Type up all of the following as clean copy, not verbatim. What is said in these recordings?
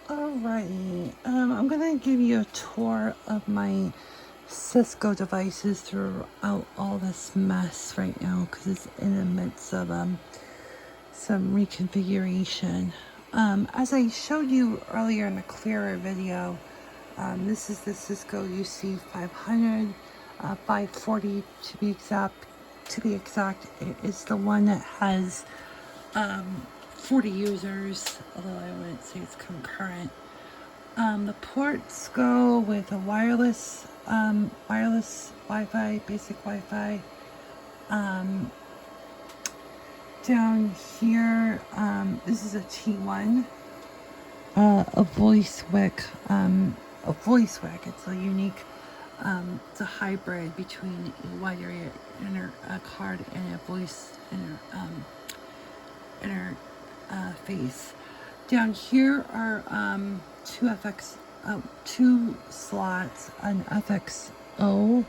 Alrighty, I'm gonna give you a tour of my Cisco devices throughout all this mess right now because it's in the midst of some reconfiguration. As I showed you earlier in the clearer video, this is the Cisco UC500, 540 to be exact. It is the one that has 40 users, although I wouldn't say it's concurrent. The ports go with a wireless Wi-Fi, basic Wi-Fi. Down here, this is a T1, a voice wick. It's a unique, it's a hybrid between a wide area card and a voice interface. Down here are two slots, an FXO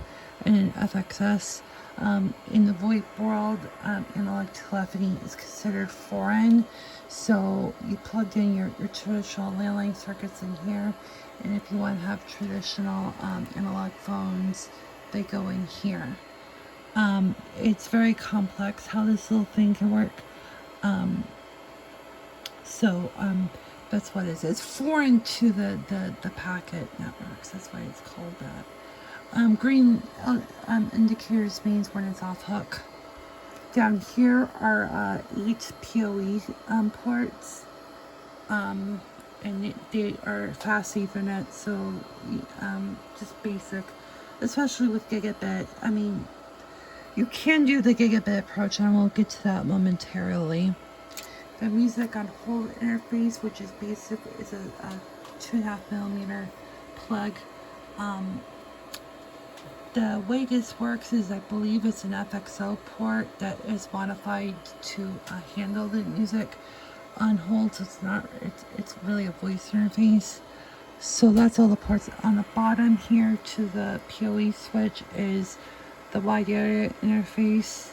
and an FXS. In the VoIP world, analog telephony is considered foreign, so you plugged in your traditional landline circuits in here, and if you want to have traditional analog phones, they go in here. It's very complex how this little thing can work. That's what it is. It's foreign to the packet networks. That's why it's called that. Green indicators means when it's off hook. Down here are 8 POE ports, and they are fast Ethernet, so just basic, especially with gigabit. I mean, you can do the gigabit approach, and we'll get to that momentarily. The music on hold interface, which is basic, is a 2.5mm plug. The way this works is, I believe it's an FXO port that is modified to handle the music on hold. So it's really a voice interface. So that's all the ports. On the bottom here to the PoE switch is the wide area interface,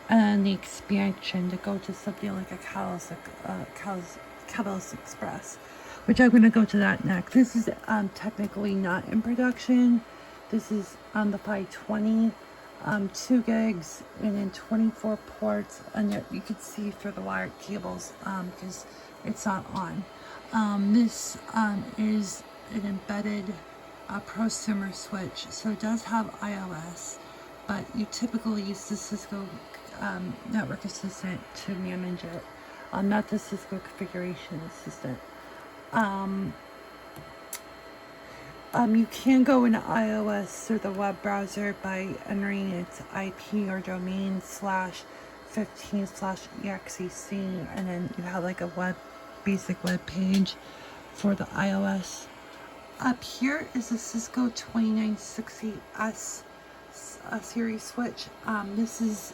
and the expansion to go to something like a Catalyst Express, which I'm going to go to that next. This is technically not in production. This is on the 520, 2 gigs, and then 24 ports, and yet you can see through the wired cables because it's not on. This is an embedded prosumer switch, so it does have iOS, but you typically use the Cisco Network Assistant to manage it, not the Cisco Configuration Assistant. You can go into iOS through the web browser by entering its IP or domain /15/exec, and then you have like a basic web page for the iOS. Up here is the Cisco 2960S series switch. This is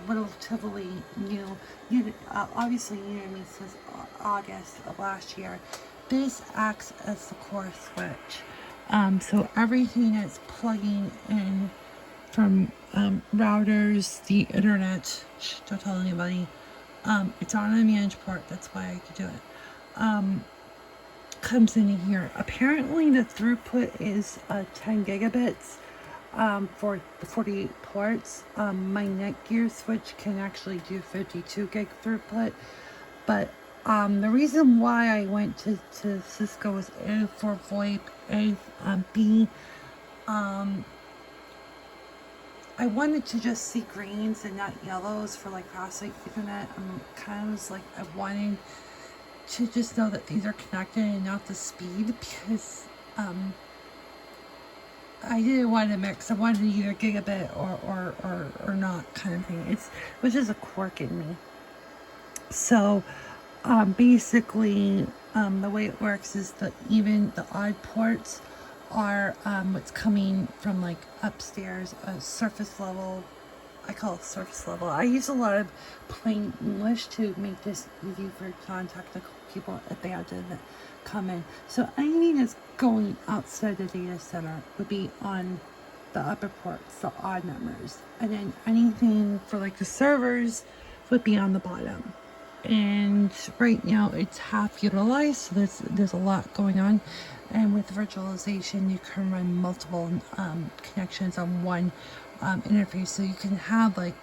relatively new. Obviously new to me since August of last year. This acts as the core switch. So everything that's plugging in from routers, the internet, don't tell anybody, it's on a managed port, that's why I could do it, comes in here. Apparently the throughput is 10 gigabits for the 48 ports. My Netgear switch can actually do 52 gig throughput, but the reason why I went to Cisco was A, for VoIP, B, I wanted to just see greens and not yellows for like classic Ethernet. I'm kind of like, I wanted to just know that these are connected and not the speed, because I didn't want to mix. I wanted either gigabit or not kind of thing. Which is a quirk in me. So basically, the way it works is that even the odd ports are what's coming from like upstairs, a surface level. I call it surface level. I use a lot of plain English to make this easy for non-technical people if they had to come in. So anything that's going outside the data center would be on the upper ports, the odd numbers, and then anything for like the servers would be on the bottom. and right now it's half utilized, so there's a lot going on. And with virtualization, you can run multiple connections on one interface, so you can have like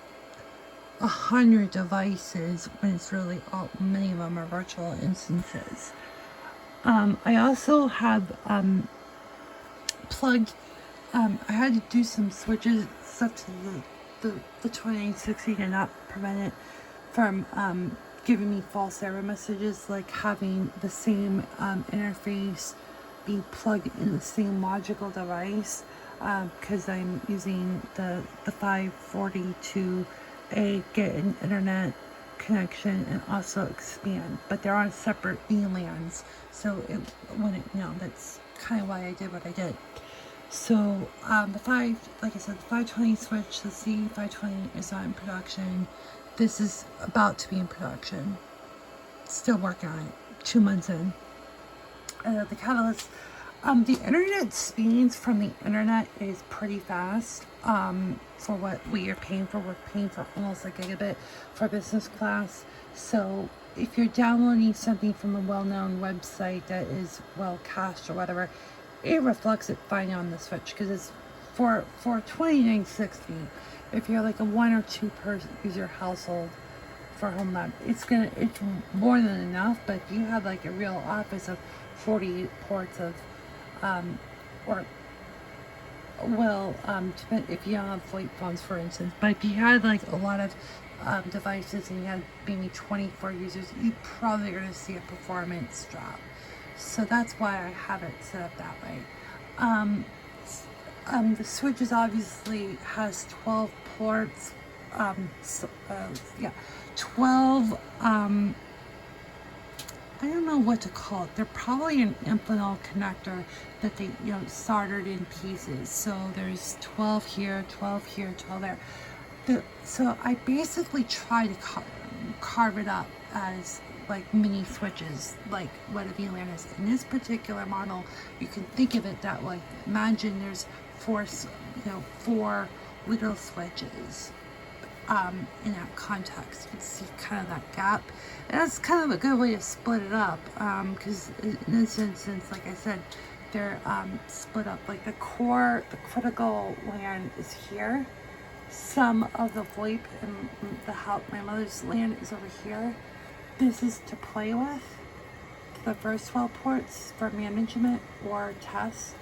100 devices when it's really many of them are virtual instances. I also have plugged. I had to do some switches stuff to the 2860 to not prevent it from giving me false error messages, like having the same interface be plugged in the same logical device, because I'm using the 540 to get an internet connection and also expand, but they're on separate VLANs, so it wouldn't, that's kind of why I did what I did. So like I said, the 520 switch, the C520 is not in production. This is about to be in production. Still working on it, 2 months in. The Catalyst, the internet speeds from the internet is pretty fast for what we are paying for. We're paying for almost a gigabit for business class. So if you're downloading something from a well-known website that is well cached or whatever, it reflects it fine on the switch, because it's for 2960. If you're like a 1 or 2 person user household for home lab, it's more than enough. But if you have like a real office of 48 ports of if you don't have VoIP phones, for instance, but if you had like a lot of devices and you had maybe 24 users, you probably are going to see a performance drop. So that's why I have it set up that way. The switches obviously has 12 ports. 12. I don't know what to call it. They're probably an implantal connector that they soldered in pieces. So there's 12 here, 12 here, 12 there. So I basically try to carve it up as like mini switches, like what a VLAN is. In this particular model, you can think of it that way. Imagine there's 4 little switches in that context. You can see kind of that gap. And that's kind of a good way to split it up, because in this instance, like I said, they're split up. Like the critical LAN is here. Some of the VoIP and my mother's LAN is over here. This is to play with, the first 12 ports for management or tests,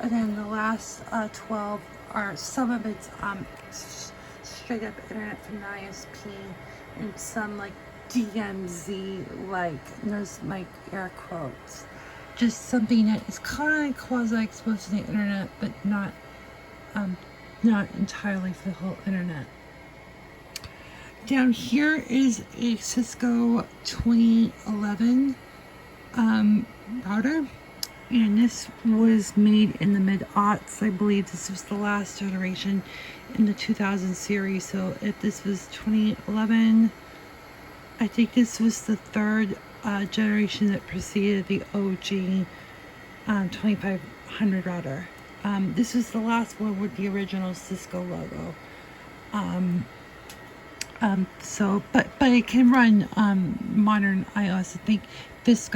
and then the last 12 are some of it's straight up internet from the ISP, and some like DMZ, like those like air quotes, just something that is kind of quasi exposed to the internet, but not entirely for the whole internet. Down here is a Cisco 2011 router, and this was made in the mid-aughts. I believe this was the last generation in the 2000 series. So if this was 2011, I think this was the third generation that preceded the OG 2500 router. This was the last one with the original Cisco logo. But it can run modern iOS. I think this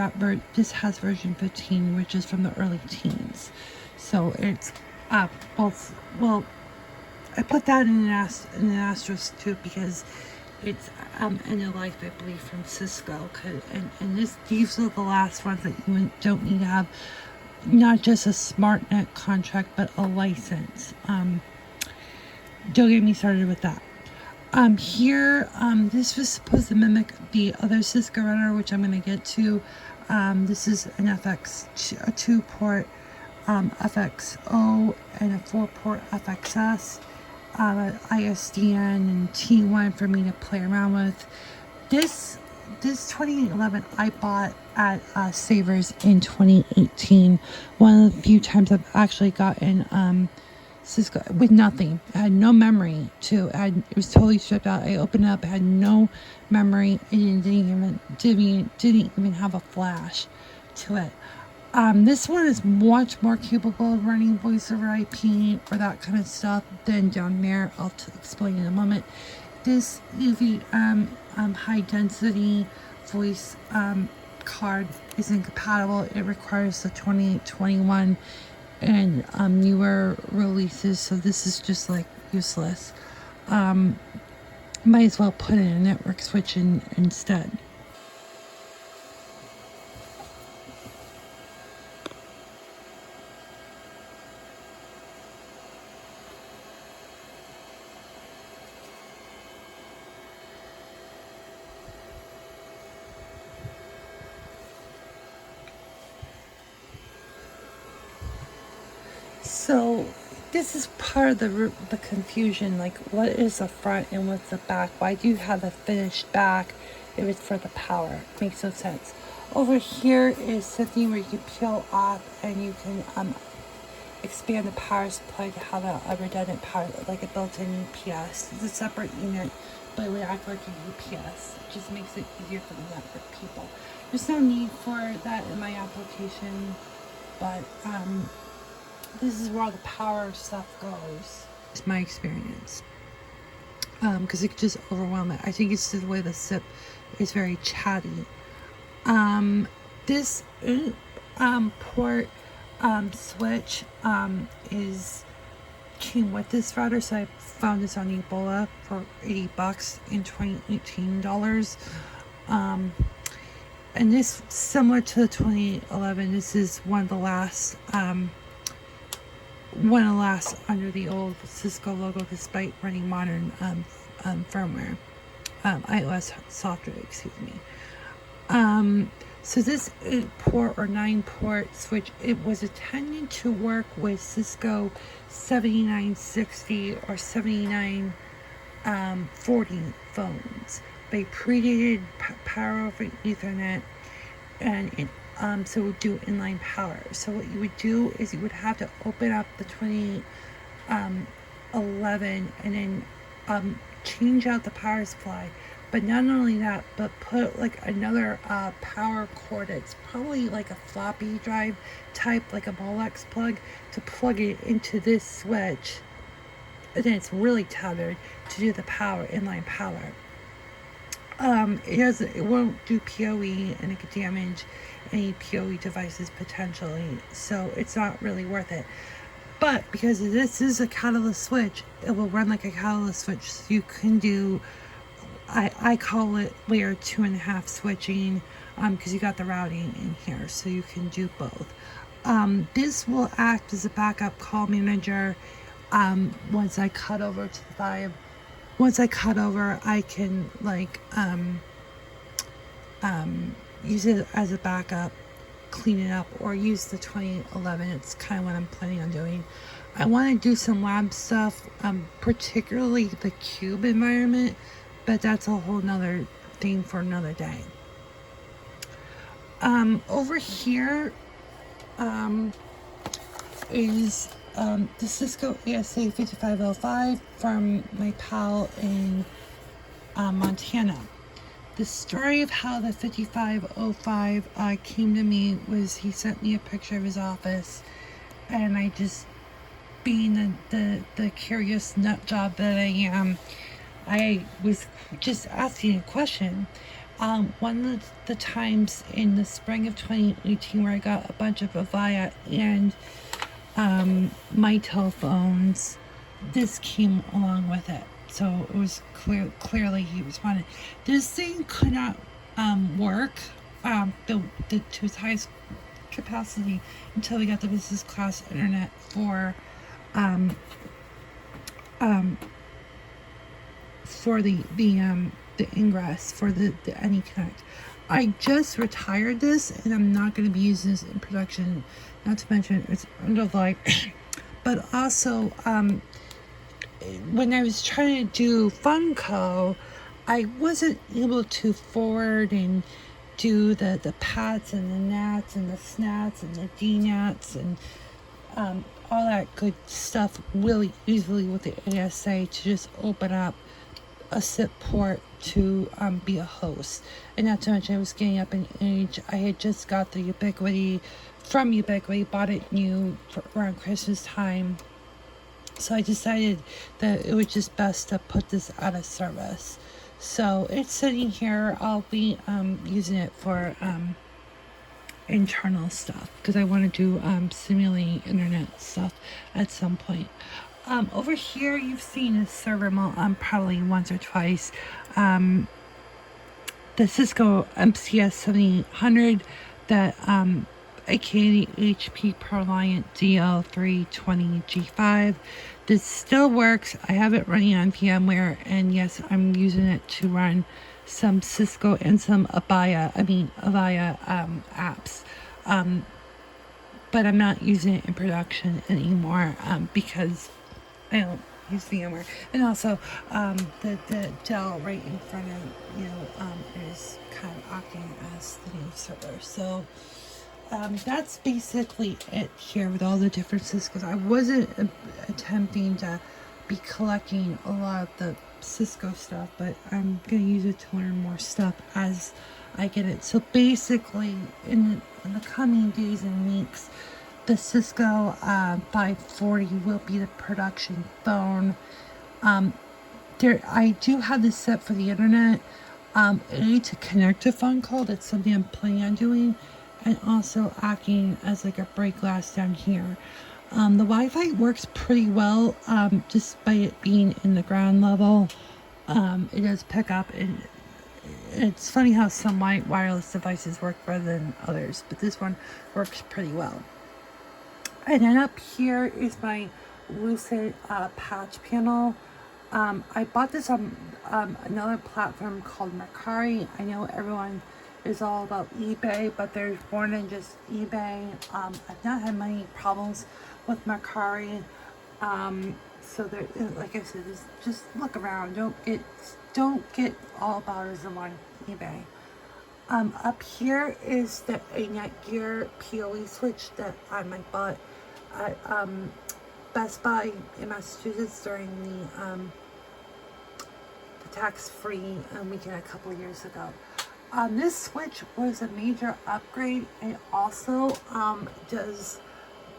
has version 15, which is from the early teens. So it's well, I put that in an asterisk too, because it's end of life, I believe, from Cisco. And these are the last ones that you don't need to have not just a SmartNet contract, but a license. Don't get me started with that. Here, this was supposed to mimic the other Cisco router, which I'm going to get to. This is an a 2-port FXO and a 4-port FXS, ISDN and T1 for me to play around with. This 2011 I bought at Savers in 2018. One of the few times I've actually gotten Cisco with nothing. It had no memory to. It was totally stripped out. I opened it up. It had no memory. It didn't even have a flash to it. This one is much more capable of running voice over IP or that kind of stuff than down there. I'll explain in a moment. this UV high density voice card isn't compatible. It requires the 2821 and newer releases, so this is just like useless. Might as well put in a network switch instead. So this is part of the confusion, like what is the front and what's the back? Why do you have a finished back if it's for the power? Makes no sense. Over here is something where you can peel off and you can expand the power supply to have a redundant power, like a built-in UPS. It's a separate unit, but it would act like a UPS. It just makes it easier for the network people. There's no need for that in my application, but this is where all the power stuff goes. It's my experience. Because it could just overwhelm it. I think it's the way the SIP is very chatty. This port switch came with this router, so I found this on Ebola for $80 in 2018 dollars. And this, similar to the 2011, this is one of the last under the old Cisco logo, despite running modern firmware, iOS software, excuse me. So this 8-port or 9-port switch, it was intended to work with Cisco 7960 or 7940 phones. They predated power over Ethernet, and it so it would do inline power. So what you would do is you would have to open up the 2011 and then change out the power supply. But not only that, but put like another power cord. It's probably like a floppy drive type, like a Molex plug, to plug it into this switch. And then it's really tethered to do the power, inline power. It won't do POE, and it could damage any POE devices potentially, so it's not really worth it. But because this is a catalyst switch, it will run like a catalyst switch. So you can do, I call it layer 2.5 switching, because you got the routing in here, so you can do both. This will act as a backup call manager. Once I cut over to the VOIP. Once I cut over, I can like use it as a backup, clean it up, or use the 2011. It's kind of what I'm planning on doing. I want to do some lab stuff, particularly the cube environment, but that's a whole nother thing for another day. Over here is the Cisco ASA 5505 from my pal in Montana. The story of how the 5505 came to me was he sent me a picture of his office, and I just, being the curious nut job that I am, I was just asking a question. One of the times in the spring of 2018 where I got a bunch of Avaya and my telephones, this came along with it. So it was clearly he responded. This thing could not work to its highest capacity until we got the business class internet for the ingress for the AnyConnect. I just retired this, and I'm not going to be using this in production. Not to mention it's end of life. But also, when I was trying to do Funko, I wasn't able to forward and do the PATs and the NATs and the SNATs and the DNATs and all that good stuff really easily with the ASA to just open up a SIP port to be a host. And not to mention I was getting up in age. I had just got the Ubiquiti from Ubiquiti, bought it new for around Christmas time, So I decided that it was just best to put this out of service. So it's sitting here. I'll be using it for internal stuff because I want to do simulating internet stuff at some point. Over here, you've seen a server probably once or twice. The Cisco MCS 7800 that aka HP ProLiant DL 320 G5. This still works. I have it running on VMware, and yes, I'm using it to run some Cisco and some Avaya apps. But I'm not using it in production anymore because I don't use VMware. And also, the Dell right in front of is kind of acting as the new server. So that's basically it here with all the different Ciscos. I wasn't attempting to be collecting a lot of the Cisco stuff, but I'm going to use it to learn more stuff as I get it. So basically, in the coming days and weeks, the Cisco 540 will be the production phone. I do have this set for the internet. I need to connect a phone call. That's something I'm planning on doing, and also acting as like a break glass down here. The Wi-Fi works pretty well, despite it being in the ground level. It does pick up, and it's funny how some wireless devices work better than others, but this one works pretty well. And then up here is my Lucent patch panel. I bought this on another platform called Mercari. I know everyone is all about eBay, but there's more than just eBay. I've not had many problems with Mercari. So there, like I said, just look around. Don't get all about on eBay. Up here is a Netgear POE switch that I bought at Best Buy in Massachusetts during the tax-free weekend a couple years ago. This switch was a major upgrade, and also does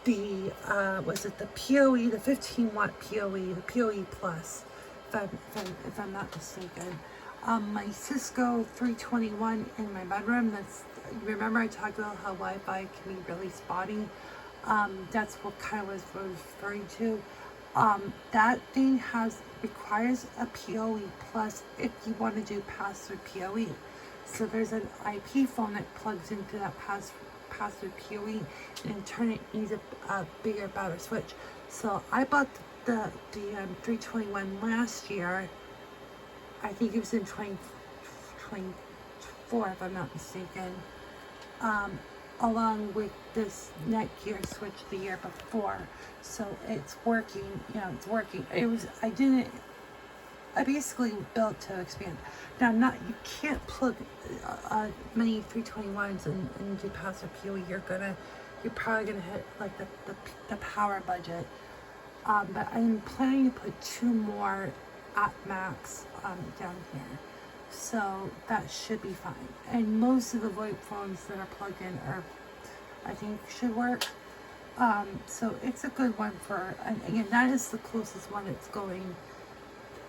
the the POE, the 15-watt POE, the POE Plus, if I'm not mistaken. My Cisco 321 in my bedroom. Remember I talked about how Wi-Fi can be really spotty. That's what kind of was referring to. That thing requires a PoE Plus if you want to do pass-through PoE. So there's an IP phone that plugs into that pass-through PoE, and in turn it needs a bigger, better switch. So I bought the 321 last year. I think it was in 2024, if I'm not mistaken, along with this Netgear switch the year before. So it's working, it's working. I basically built to expand. Now, you can't plug many 321s and do passive PoE. You're probably gonna hit like the power budget. But I'm planning to put 2 more at max down here, so that should be fine. And most of the VoIP phones that are plugged in I think should work. So it's a good one and again, that is the closest one that's going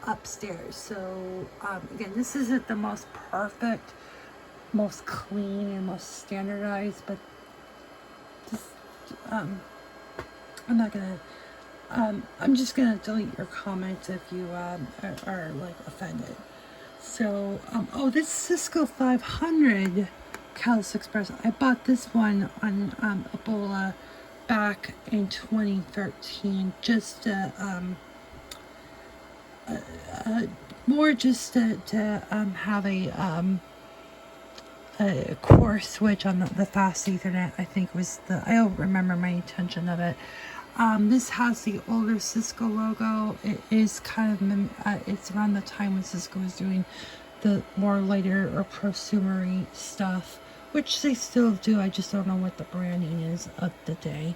upstairs. So again, this isn't the most perfect, most clean, and most standardized, but just I'm not gonna I'm just gonna delete your comments if you are like offended. So this Cisco 500 Cat Express, I bought this one on Ebola back in 2013, just more just to have a core switch on the fast Ethernet. I think I don't remember my intention of it. This has the older Cisco logo. It is kind of it's around the time when Cisco was doing the more lighter or prosumery stuff, which they still do. I just don't know what the branding is of the day.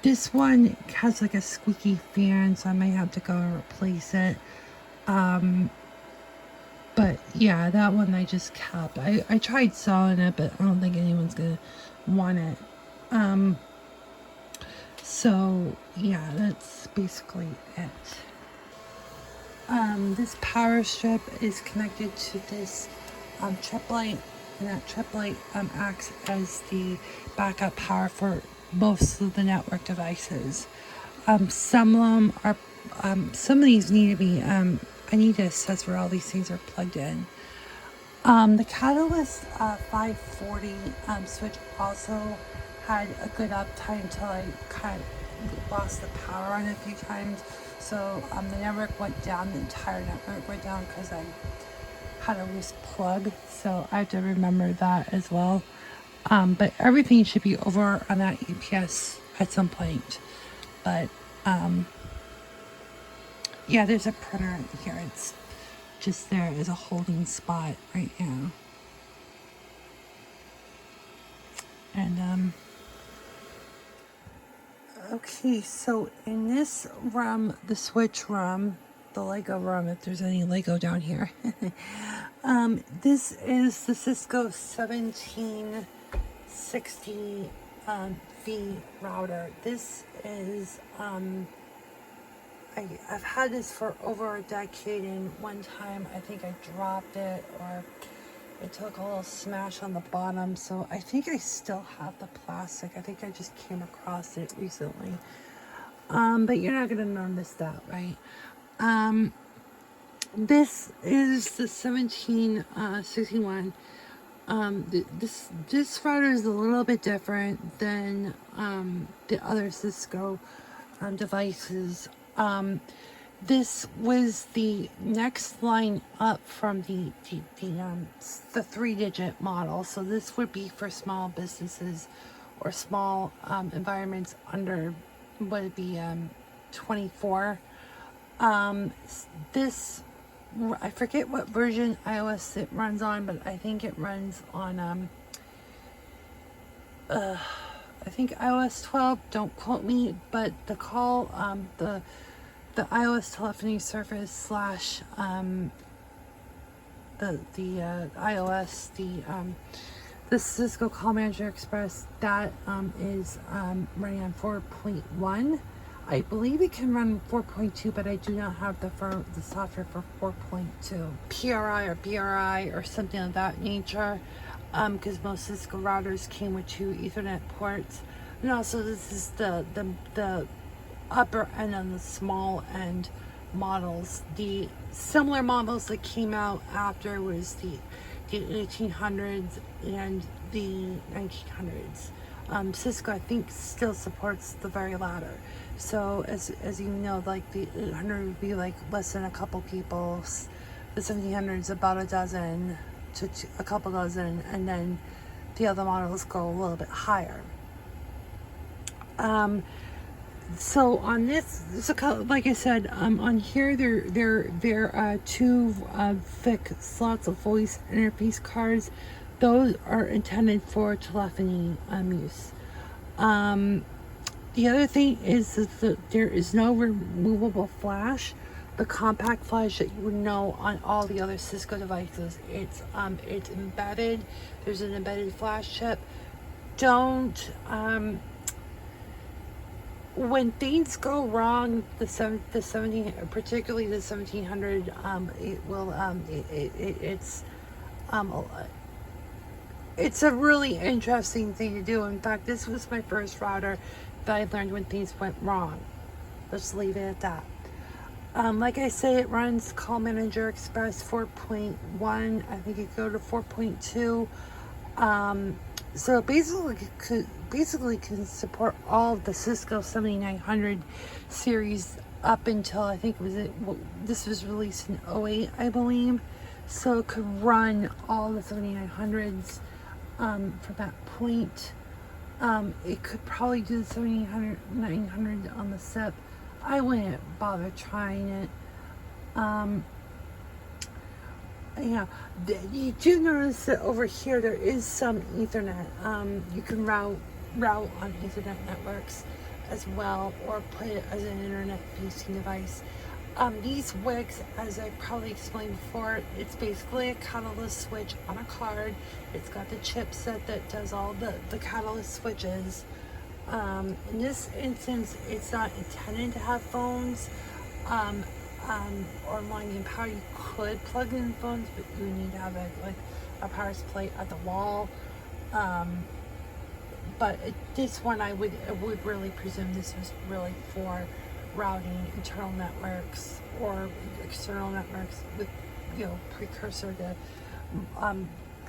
This one has like a squeaky fan, so I might have to go and replace it. But yeah, that one I just kept. I tried selling it, but I don't think anyone's gonna want it. So yeah, that's basically it. This power strip is connected to this trip light, and that trip light acts as the backup power for most of the network devices. Some of them are, some of these need to be, I need to assess where all these things are plugged in. The Catalyst 540 switch also had a good uptime until I kind of lost the power on it a few times. So the network went down, the entire network went down because I had a loose plug. So I have to remember that as well. But everything should be over on that UPS at some point. But yeah, there's a printer here. It's just there as a holding spot right now. And okay, so in this room, the switch room, the Lego room, if there's any Lego down here, this is the Cisco 1760 V router. This is I've had this for over a decade, and one time I think I dropped it, or it took a little smash on the bottom, so I think I still have the plastic. I think I just came across it recently. But you're not gonna notice that, right? This is the 1761. This router is a little bit different than the other Cisco devices. This was the next line up from the 3-digit model. So this would be for small businesses or small environments under, would it be 24. This, I forget what version iOS it runs on, but I think it runs on I think iOS 12. Don't quote me, but the call the iOS telephony service slash the iOS the Cisco Call Manager Express, that is running on 4.1. I believe it can run 4.2, but I do not have the software for 4.2. PRI or BRI or something of that nature, because most Cisco routers came with 2 Ethernet ports. And also this is the upper end on the small end models. The similar models that came out after was the 1800s and the 1900s. Cisco, I think, still supports the very latter. So as you know, like the 800 would be like less than a couple people, the 1700s about a dozen to a couple dozen, and then the other models go a little bit higher. So on this, like I said, on here there are 2 thick slots of voice interface cards. Those are intended for telephony use. The other thing is that there is no removable flash. The compact flash that you would know on all the other Cisco devices. It's embedded. There's an embedded flash chip. Don't when things go wrong, the 17, particularly the 1700, it will it's a really interesting thing to do. In fact, this was my first router that I learned when things went wrong. Let's leave it at that. Like I say, it runs Call Manager Express 4.1. I think it go to 4.2. So basically can support all of the Cisco 7900 series up until, I think this was released in 08, I believe. So it could run all the 7900s from that point. It could probably do the 7900, 900 on the SIP. I wouldn't bother trying it. Yeah, you do notice that over here there is some Ethernet. You can route on Ethernet networks as well, or put it as an internet-facing device. These WICs, as I probably explained before, it's basically a catalyst switch on a card. It's got the chipset that does all the catalyst switches. In this instance, it's not intended to have phones or winding power. You could plug in phones, but you need to have a power supply at the wall. But this one, I would really presume this was really for routing internal networks or external networks with, precursor to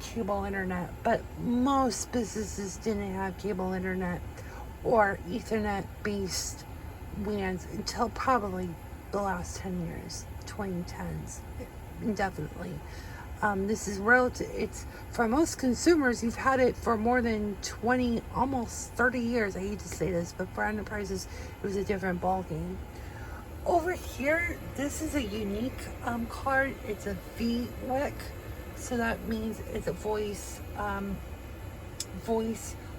cable internet. But most businesses didn't have cable internet or Ethernet based WANs until probably the last 10 years, 2010s, indefinitely. This is it's for most consumers, you've had it for more than 20, almost 30 years. I hate to say this, but for enterprises, it was a different ballgame. Over here, this is a unique card. It's a VOIP, so that means it's a voice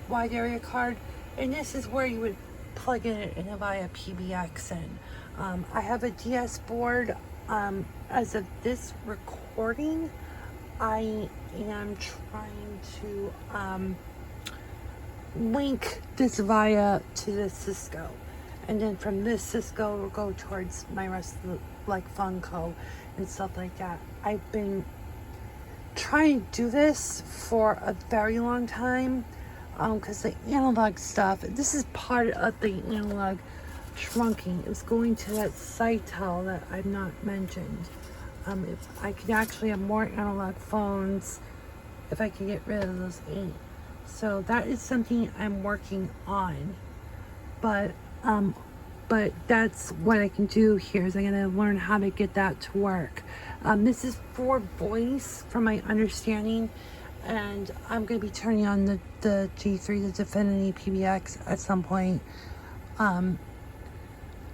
wide area card, and this is where you would plug in via PBX in. I have a DS board. As of this recording, I am trying to link this via to the Cisco, and then from this Cisco will go towards my rest of the, like Funko and stuff like that. I've been trying to do this for a very long time, because the analog stuff, this is part of the analog shrunking. It was going to that Cytel that I've not mentioned. If I could actually have more analog phones, if I could get rid of those 8. So that is something I'm working on. But that's what I can do here is I'm going to learn how to get that to work. This is for voice, from my understanding, and I'm going to be turning on the G3, the Telephony PBX at some point.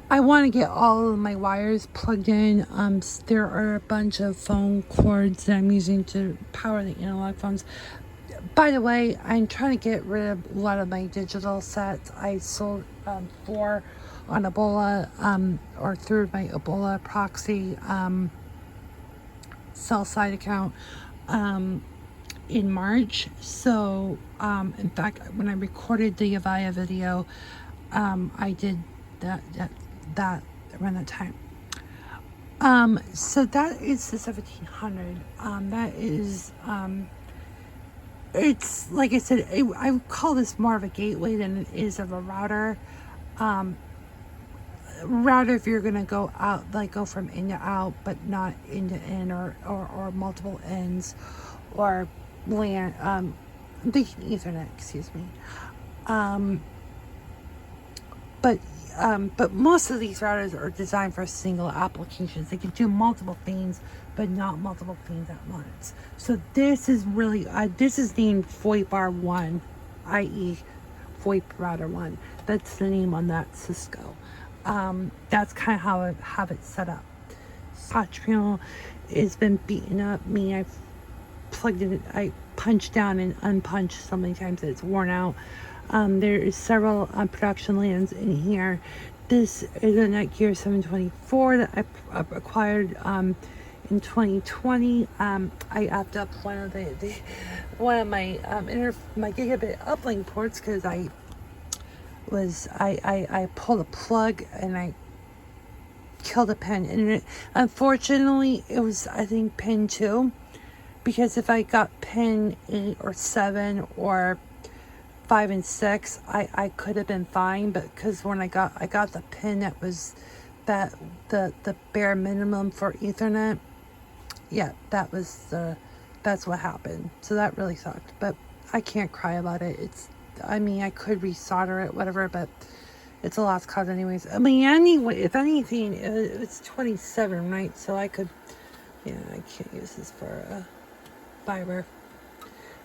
I want to get all of my wires plugged in. There are a bunch of phone cords that I'm using to power the analog phones. By the way, I'm trying to get rid of a lot of my digital sets. I sold 4 on Ebola, or through my Ebola proxy sell side account in March. So in fact, when I recorded the Avaya video, I did that around that time. So that is the 1700. That is it's like I said, I would call this more of a gateway than it is of a router. Router if you're gonna go out, like go from in to out, but not in to in, or multiple ends, or LAN, Ethernet, excuse me. But most of these routers are designed for single applications. They can do multiple things, but not multiple things at once. So this is really, this is named VoIP R1, i.e. VoIP router 1. That's the name on that Cisco. That's kind of how I have it set up. Touch panel has been beaten up. I've plugged it, I punched down and unpunched so many times that it's worn out. There is several production lands in here. This is a Netgear 724 that I acquired in 2020. I upped up one of my my gigabit uplink ports because I pulled a plug and I killed a pin, and unfortunately it was, I think, pin 2, because if I got pin 8 or 7 or 5 and 6, I could have been fine. But because when I got the pin that was the bare minimum for Ethernet, yeah, that's what happened. So that really sucked, but I can't cry about it. I could resolder it, whatever, but it's a lost cause anyways. Anyway, if anything, it's 27, right? So I could, I can't use this for fiber.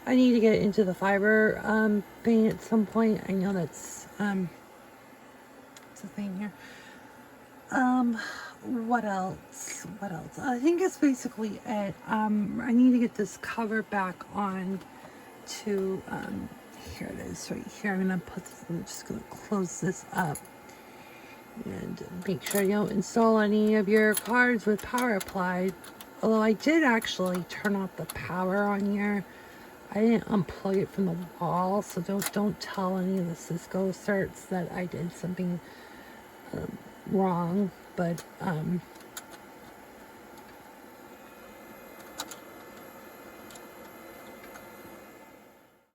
I need to get into the fiber thing at some point. I know that's it's a thing here. What else? I think that's basically it. I need to get this cover back on to here it is right here. I'm just gonna close this up and make sure you don't install any of your cards with power applied. Although I did actually turn off the power on here. I didn't unplug it from the wall, so don't tell any of the Cisco certs that I did something wrong. But